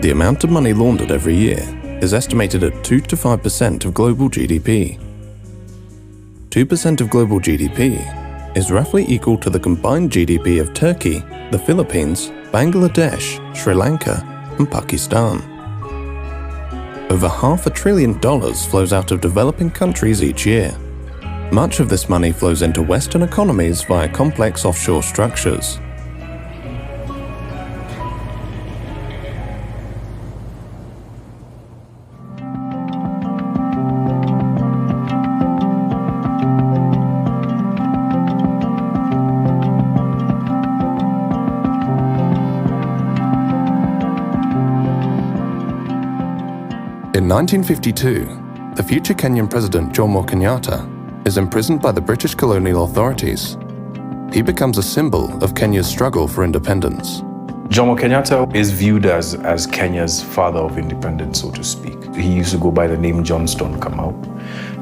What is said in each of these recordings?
The amount of money laundered every year is estimated at 2 to 5% of global GDP. 2% of global GDP is roughly equal to the combined GDP of Turkey, the Philippines, Bangladesh, Sri Lanka, and Pakistan. Over $500 billion flows out of developing countries each year. Much of this money flows into Western economies via complex offshore structures. In 1952, the future Kenyan President Jomo Kenyatta is imprisoned by the British colonial authorities. He becomes a symbol of Kenya's struggle for independence. Jomo Kenyatta is viewed as Kenya's father of independence, so to speak. He used to go by the name Johnston Kamau.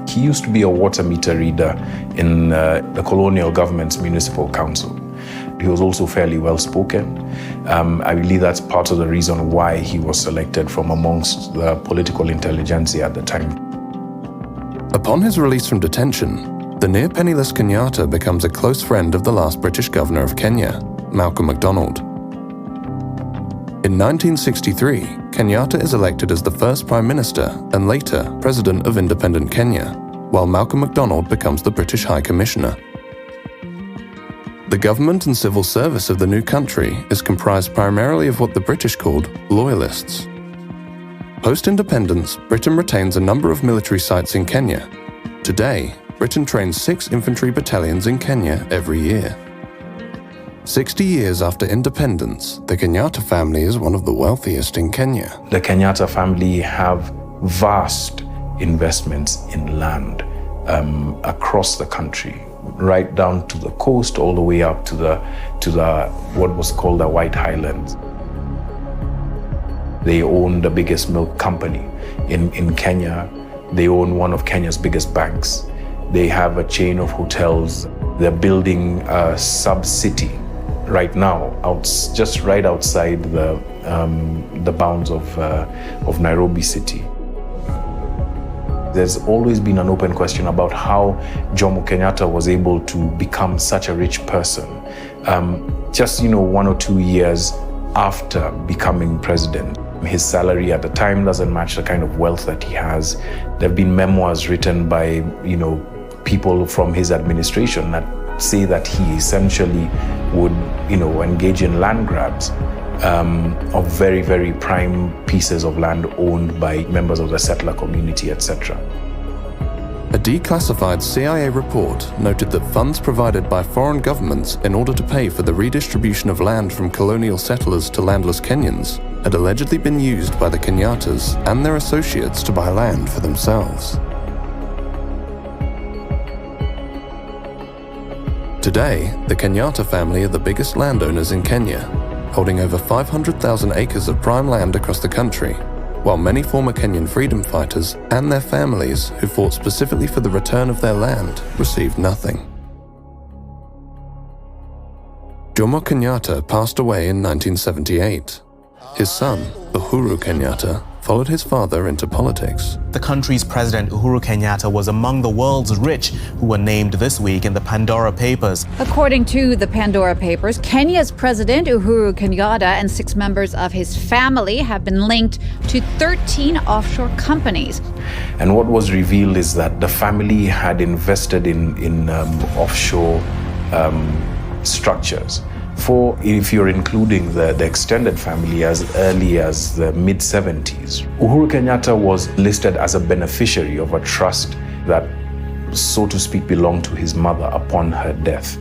He used to be a water meter reader in the colonial government's municipal council. He was also fairly well-spoken. I believe that's part of the reason why he was selected from amongst the political intelligentsia at the time. Upon his release from detention, the near-penniless Kenyatta becomes a close friend of the last British governor of Kenya, Malcolm MacDonald. In 1963, Kenyatta is elected as the first Prime Minister and later President of independent Kenya, while Malcolm MacDonald becomes the British High Commissioner. The government and civil service of the new country is comprised primarily of what the British called loyalists. Post-independence, Britain retains a number of military sites in Kenya. Today, Britain trains 6 infantry battalions in Kenya every year. 60 years after independence, the Kenyatta family is one of the wealthiest in Kenya. The Kenyatta family have vast investments in land across the country, right down to the coast, all the way up to the what was called the White Highlands. They own the biggest milk company in Kenya. They own one of Kenya's biggest banks. They have a chain of hotels. They're building a sub-city right now, just right outside the bounds of Nairobi city. There's always been an open question about how Jomo Kenyatta was able to become such a rich person. Just 1 or 2 years after becoming president, his salary at the time doesn't match the kind of wealth that he has. There have been memoirs written by people from his administration that say that he essentially would engage in land grabs of very, very prime pieces of land owned by members of the settler community, etc. A declassified CIA report noted that funds provided by foreign governments in order to pay for the redistribution of land from colonial settlers to landless Kenyans had allegedly been used by the Kenyattas and their associates to buy land for themselves. Today, the Kenyatta family are the biggest landowners in Kenya, holding over 500,000 acres of prime land across the country, while many former Kenyan freedom fighters and their families who fought specifically for the return of their land received nothing. Jomo Kenyatta passed away in 1978. His son, Uhuru Kenyatta, followed his father into politics. The country's president, Uhuru Kenyatta, was among the world's rich who were named this week in the Pandora Papers. According to the Pandora Papers, Kenya's president, Uhuru Kenyatta, and 6 members of his family have been linked to 13 offshore companies. And what was revealed is that the family had invested in offshore structures. If you're including the extended family, as early as the mid-70s. Uhuru Kenyatta was listed as a beneficiary of a trust that, so to speak, belonged to his mother upon her death.